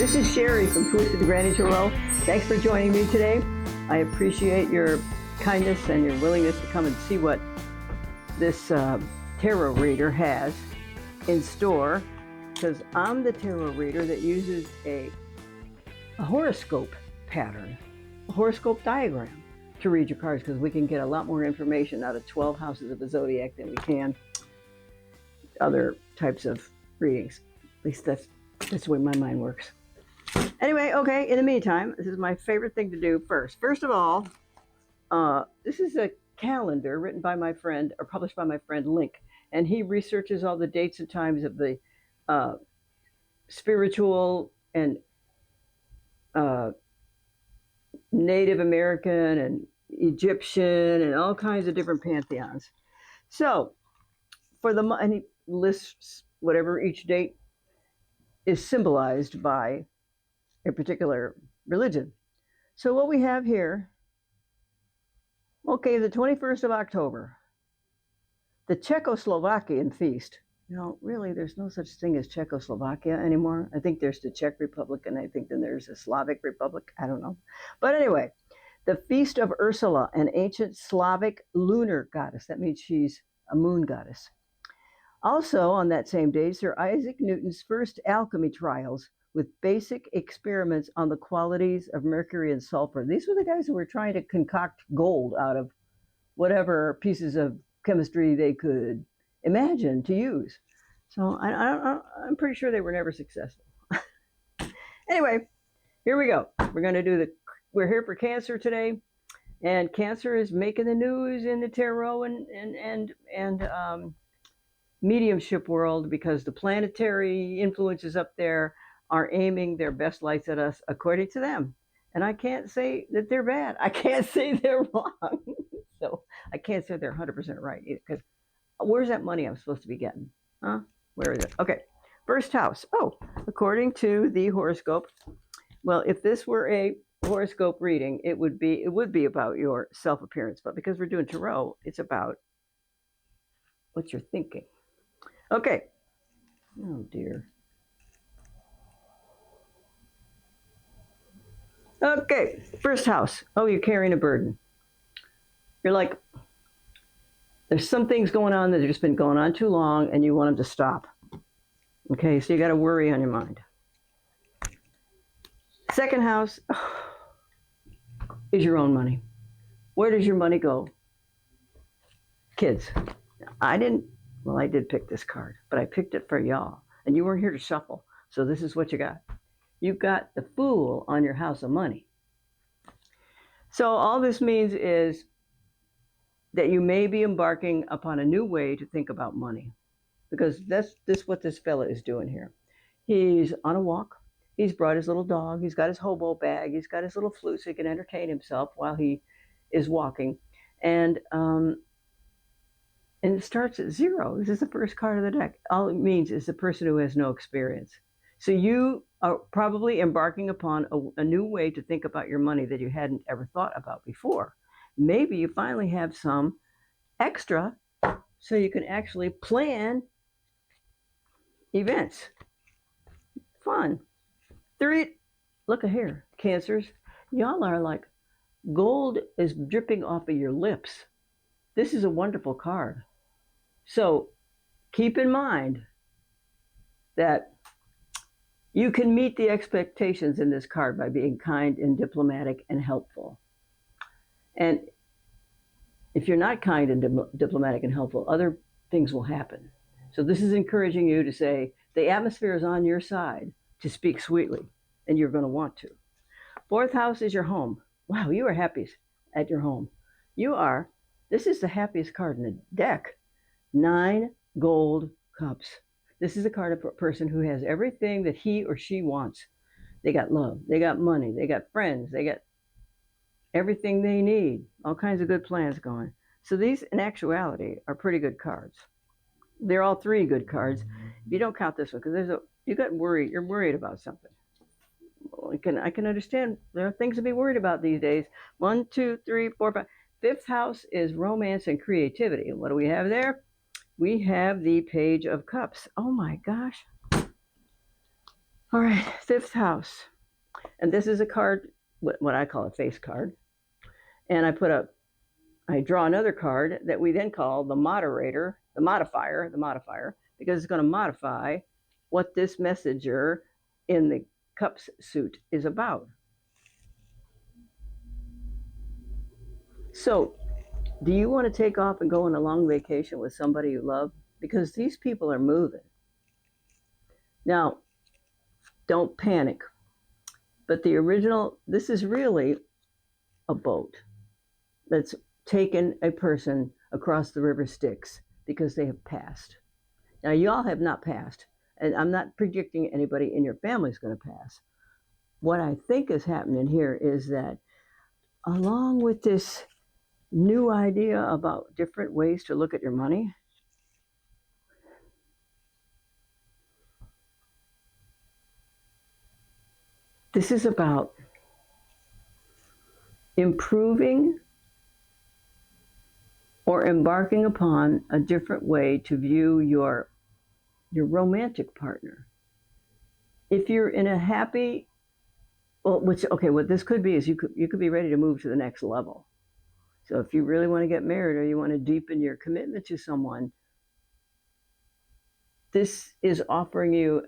This is Sherry from Twisted Granny Tarot. Thanks for joining me today. I appreciate your kindness and your willingness to come and see what this tarot reader has in store, because I'm the tarot reader that uses a horoscope pattern, a horoscope diagram to read your cards, because we can get a lot more information out of 12 houses of the zodiac than we can other types of readings. At least that's the way my mind works. Anyway, okay, in the meantime, this is my favorite thing to do first. First of all, this is a calendar written by my friend, or published by my friend Link, and he researches all the dates and times of the spiritual and Native American and Egyptian and all kinds of different pantheons. So, and he lists whatever each date is symbolized by a particular religion. So what we have here, okay, the 21st of October, the Czechoslovakian feast. You know, really, there's no such thing as Czechoslovakia anymore. I think there's the Czech Republic, and I think then there's a Slavic Republic. I don't know. But anyway, the Feast of Ursula, an ancient Slavic lunar goddess. That means she's a moon goddess. Also, on that same day, Sir Isaac Newton's first alchemy trials with basic experiments on the qualities of mercury and sulfur. These were the guys who were trying to concoct gold out of whatever pieces of chemistry they could imagine to use. So I'm pretty sure they were never successful. Anyway, here we go. We're here for Cancer today, and Cancer is making the news in the tarot and mediumship world, because the planetary influences up there are aiming their best lights at us according to them. And I can't say that they're bad. I can't say they're wrong. So I can't say they're 100% right either, because where's that money I'm supposed to be getting? Huh? Where is it? Okay. First house. Oh, according to the horoscope, well, if this were a horoscope reading, it would be about your self-appearance. But because we're doing tarot, it's about what you're thinking. Okay. Oh, dear. Okay, first house. Oh, you're carrying a burden. You're like, there's some things going on that have just been going on too long, and you want them to stop. Okay, so you got to worry on your mind. Second house is your own money. Where does your money go? Kids. I did pick this card, but I picked it for y'all, and you weren't here to shuffle, so this is what you got. You've got the Fool on your house of money. So all this means is that you may be embarking upon a new way to think about money, because that's what this fella is doing here. He's on a walk. He's brought his little dog. He's got his hobo bag. He's got his little flute so he can entertain himself while he is walking. And it starts at 0. This is the first card of the deck. All it means is the person who has no experience. So you are probably embarking upon a new way to think about your money that you hadn't ever thought about before. Maybe you finally have some extra so you can actually plan events. Fun. 3, look at here, Cancers. Y'all are like, gold is dripping off of your lips. This is a wonderful card. So keep in mind that you can meet the expectations in this card by being kind and diplomatic and helpful. And if you're not kind and diplomatic and helpful, other things will happen. So this is encouraging you to say, the atmosphere is on your side to speak sweetly, and you're going to want to. Fourth house is your home. Wow, you are happiest at your home. This is the happiest card in the deck. 9 gold cups. This is a card of a person who has everything that he or she wants. They got love, they got money, they got friends, they got everything they need, all kinds of good plans going. So these, in actuality, are pretty good cards. They're all 3 good cards. If you don't count this one, because you're worried about something. Well, I can understand there are things to be worried about these days. 1, 2, 3, 4, 5. Fifth house is romance and creativity. What do we have there? We have the Page of Cups. Oh my gosh. All right, fifth house. And this is a card, what I call a face card. And I draw another card that we then call the moderator, the modifier, because it's going to modify what this messenger in the cups suit is about. So, do you want to take off and go on a long vacation with somebody you love? Because these people are moving. Now, don't panic. But this is really a boat that's taken a person across the river Styx because they have passed. Now, y'all have not passed, and I'm not predicting anybody in your family is going to pass. What I think is happening here is that, along with this new idea about different ways to look at your money, this is about improving or embarking upon a different way to view your romantic partner. If you're in a happy, what this could be is you could be ready to move to the next level. So if you really want to get married or you want to deepen your commitment to someone, this is offering you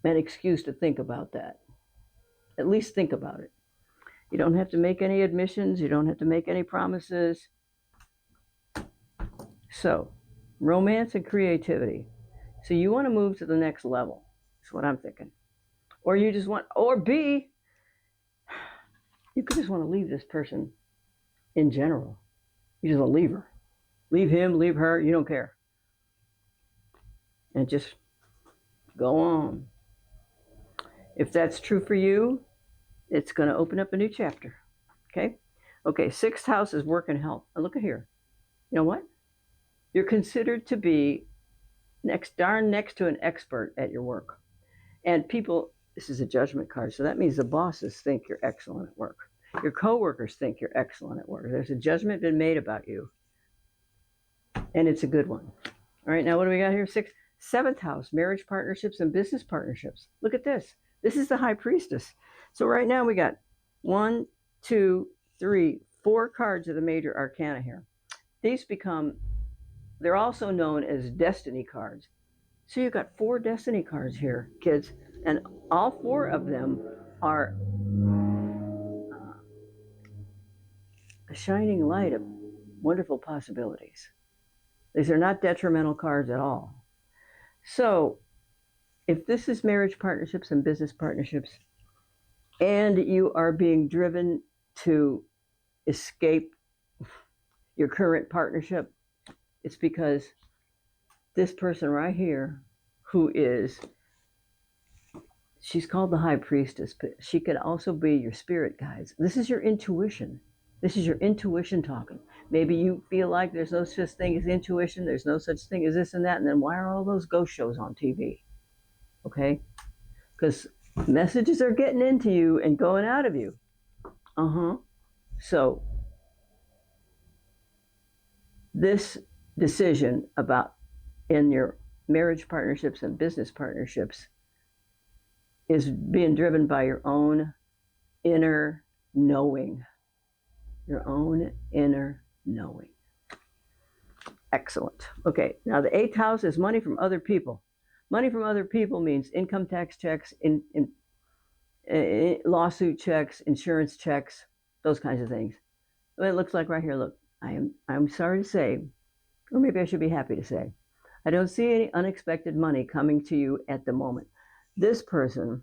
an excuse to think about that. At least think about it. You don't have to make any admissions. You don't have to make any promises. So, romance and creativity. So you want to move to the next level. That's what I'm thinking. Or you just want, or B, you could just want to leave this person in general. You just want to leave her. Leave him, leave her, you don't care. And just go on. If that's true for you, it's going to open up a new chapter. Okay? Okay, sixth house is work and health. And look at here. You know what? You're considered to be darn next to an expert at your work. And people, this is a judgment card, so that means the bosses think you're excellent at work. Your coworkers think you're excellent at work. There's a judgment been made about you. And it's a good one. All right, now what do we got here? Seventh house, marriage partnerships and business partnerships. Look at this. This is the high priestess. So right now we got 1, 2, 3, 4 cards of the major arcana here. They're also known as destiny cards. So you've got 4 destiny cards here, kids, and all 4 of them are a shining light of wonderful possibilities. These are not detrimental cards at all. So if this is marriage partnerships and business partnerships, and you are being driven to escape your current partnership, it's because this person right here, she's called the high priestess, but she could also be your spirit guides. This is your intuition. This is your intuition talking. Maybe you feel like there's no such thing as intuition, there's no such thing as this and that, and then why are all those ghost shows on TV? Okay? Because messages are getting into you and going out of you. So, this decision about in your marriage partnerships and business partnerships is being driven by your own inner knowing. Your own inner knowing. Excellent. Okay, now the 8th house is money from other people. Money from other people means income tax checks, lawsuit checks, insurance checks, those kinds of things. It looks like right here, look, I'm sorry to say, or maybe I should be happy to say, I don't see any unexpected money coming to you at the moment. This person,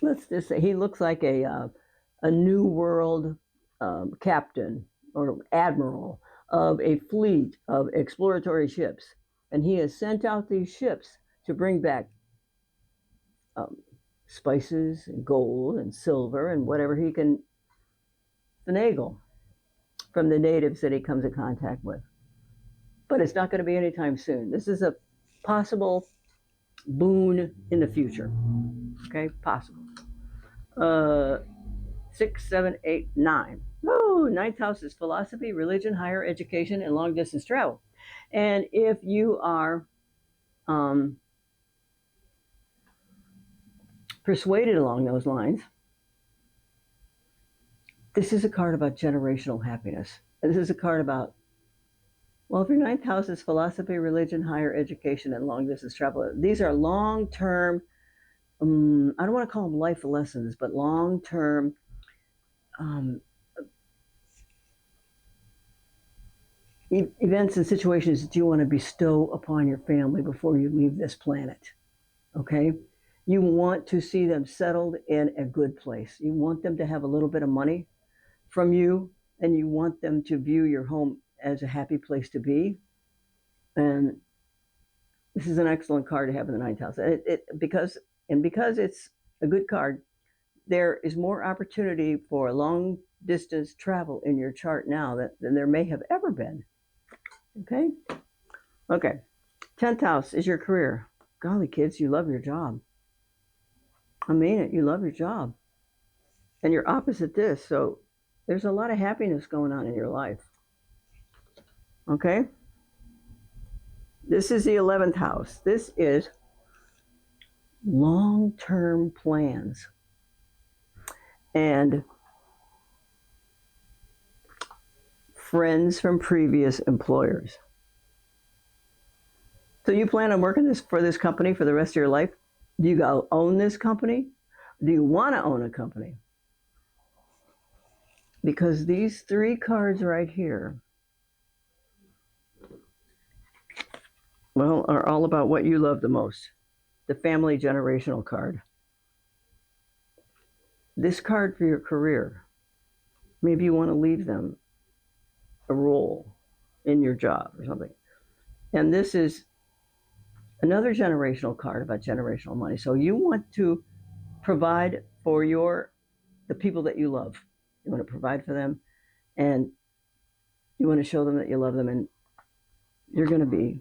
let's just say he looks like a new world captain or admiral of a fleet of exploratory ships. And he has sent out these ships to bring back spices and gold and silver and whatever he can finagle from the natives that he comes in contact with. But it's not going to be anytime soon. This is a possible boon in the future. Okay, possible. 6, 7, 8, 9. Oh, 9th house is philosophy, religion, higher education, and long distance travel. And if you are persuaded along those lines, this is a card about generational happiness. And this is a card about, well, if your ninth house is philosophy, religion, higher education, and long distance travel, these are long term, I don't want to call them life lessons, but long term events and situations that you want to bestow upon your family before you leave this planet. Okay? You want to see them settled in a good place. You want them to have a little bit of money from you, and you want them to view your home as a happy place to be. And this is an excellent card to have in the ninth house. Because it's a good card, there is more opportunity for long distance travel in your chart now than there may have ever been. Okay? Okay. 10th house is your career. Golly, kids, you love your job. I mean it. You love your job. And you're opposite this. So there's a lot of happiness going on in your life. Okay? This is the 11th house. This is long-term plans. And friends from previous employers. So you plan on working for this company for the rest of your life? Do you go own this company? Do you want to own a company? Because these three cards right here, well, are all about what you love the most. The family generational card. This card for your career, maybe you want to leave them a role in your job or something. And this is another generational card about generational money. So you want to provide for the people that you love. You want to provide for them, and you want to show them that you love them, and you're going to be,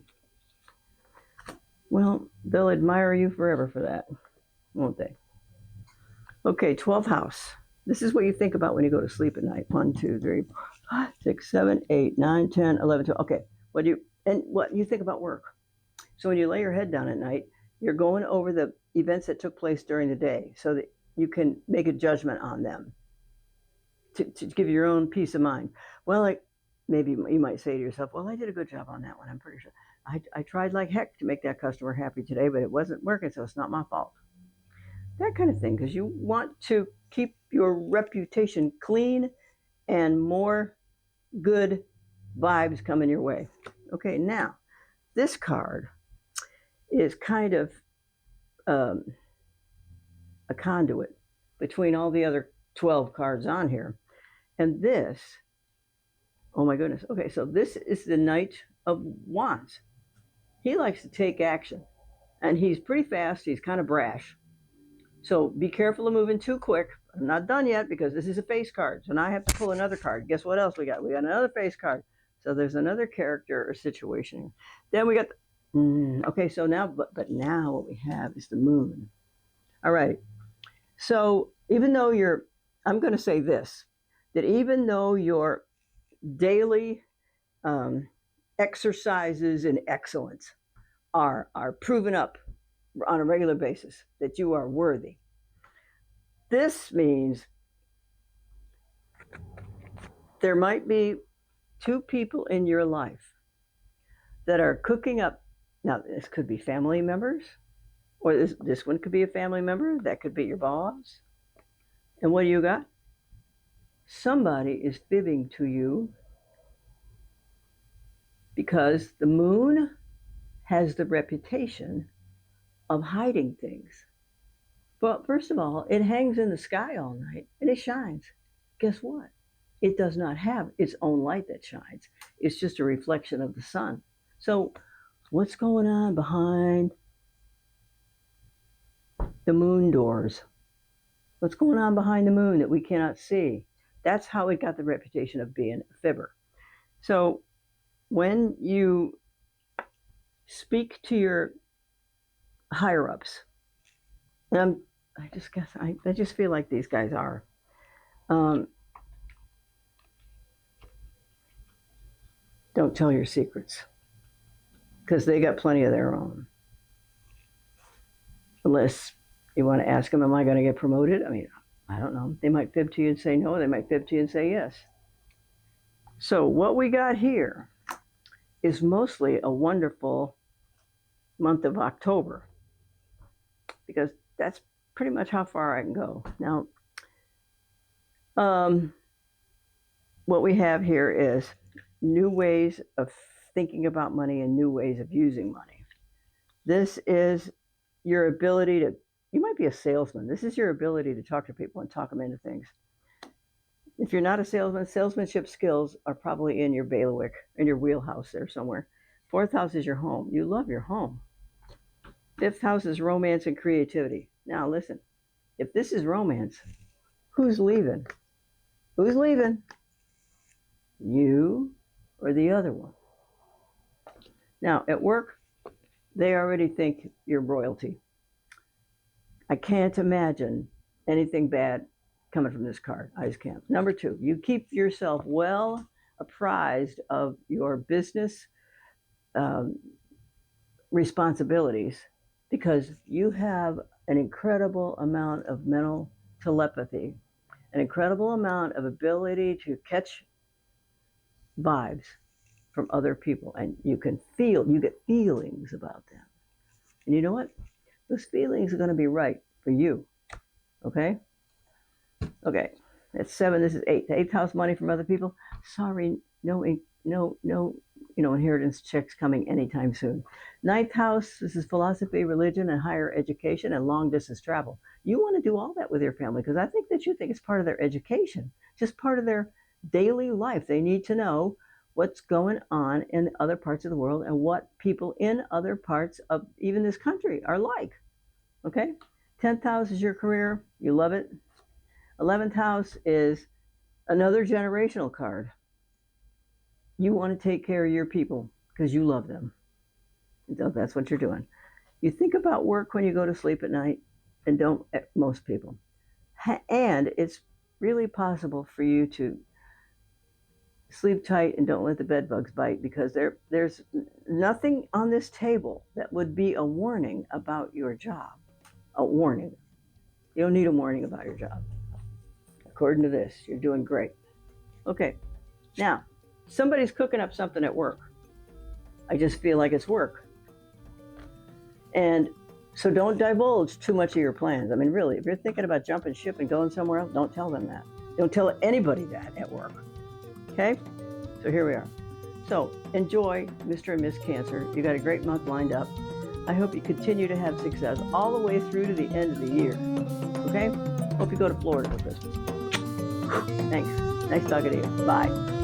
well, they'll admire you forever for that, won't they? Okay, 12th house. This is what you think about when you go to sleep at night. 1, 2, 3, 4, 5, 6, 7, 8, 9, 10, 11, 12. Okay, what you think about work. So when you lay your head down at night, you're going over the events that took place during the day so that you can make a judgment on them to give you your own peace of mind. Well, maybe you might say to yourself, well, I did a good job on that one. I'm pretty sure. I tried like heck to make that customer happy today, but it wasn't working, so it's not my fault. That kind of thing, because you want to keep your reputation clean and more good vibes coming your way. Okay, now, this card is kind of a conduit between all the other 12 cards on here. And this, oh my goodness. Okay, so this is the Knight of Wands. He likes to take action, and he's pretty fast. He's kind of brash. So be careful of moving too quick. I'm not done yet because this is a face card. So now I have to pull another card. Guess what else we got? We got another face card. So there's another character or situation. Then we got, okay, so now, but now what we have is the moon. All right. So even though I'm going to say this, that even though your daily exercises in excellence are proven up on a regular basis, that you are worthy, this means there might be two people in your life that are cooking up. Now, this could be family members, or this one could be a family member. That could be your boss. And what do you got? Somebody is fibbing to you because the moon has the reputation of hiding things. But first of all, it hangs in the sky all night and it shines. Guess what? It does not have its own light that shines. It's just a reflection of the sun. So what's going on behind the moon doors? What's going on behind the moon that we cannot see? That's how it got the reputation of being a fibber. So when you speak to your higher ups, and I just feel like these guys are. Don't tell your secrets, because they got plenty of their own. Unless You want to ask them, am I going to get promoted? I mean, I don't know. They might fib to you and say no. They might fib to you and say yes. So what we got here is mostly a wonderful month of October, because that's pretty much how far I can go. Now, what we have here is new ways of thinking about money and new ways of using money. This is your ability to, you might be a salesman. This is your ability to talk to people and talk them into things. If you're not a salesman, salesmanship skills are probably in your bailiwick, in your wheelhouse there somewhere. Fourth house is your home. You love your home. Fifth house is romance and creativity. Now listen, if this is romance, who's leaving? Who's leaving? You or the other one? Now at work, they already think you're royalty. I can't imagine anything bad coming from this card. I just can't. Number two, you keep yourself well apprised of your business responsibilities, because you have an incredible amount of mental telepathy, an incredible amount of ability to catch vibes from other people, and you get feelings about them. And you know what? Those feelings are going to be right for you. Okay? Okay. That's 7. This is 8. The 8th house, money from other people. Sorry, no, inheritance checks coming anytime soon. 9th house, this is philosophy, religion, and higher education, and long distance travel. You want to do all that with your family, because I think that you think it's part of their education, just part of their daily life. They need to know what's going on in other parts of the world and what people in other parts of even this country are like. Okay? 10th house is your career. You love it. 11th house is another generational card. You want to take care of your people because you love them. So that's what you're doing. You think about work when you go to sleep at night, and don't most people. And it's really possible for you to sleep tight and don't let the bed bugs bite, because there's nothing on this table that would be a warning about your job. A warning. You don't need a warning about your job. According to this, you're doing great. Okay, now, somebody's cooking up something at work. I just feel like it's work. And so don't divulge too much of your plans. I mean, really, if you're thinking about jumping ship and going somewhere else, don't tell them that. Don't tell anybody that at work. Okay? So here we are. So enjoy, Mr. and Miss Cancer. You got a great month lined up. I hope you continue to have success all the way through to the end of the year. Okay? Hope you go to Florida for Christmas. Thanks. Nice talking to you. Bye.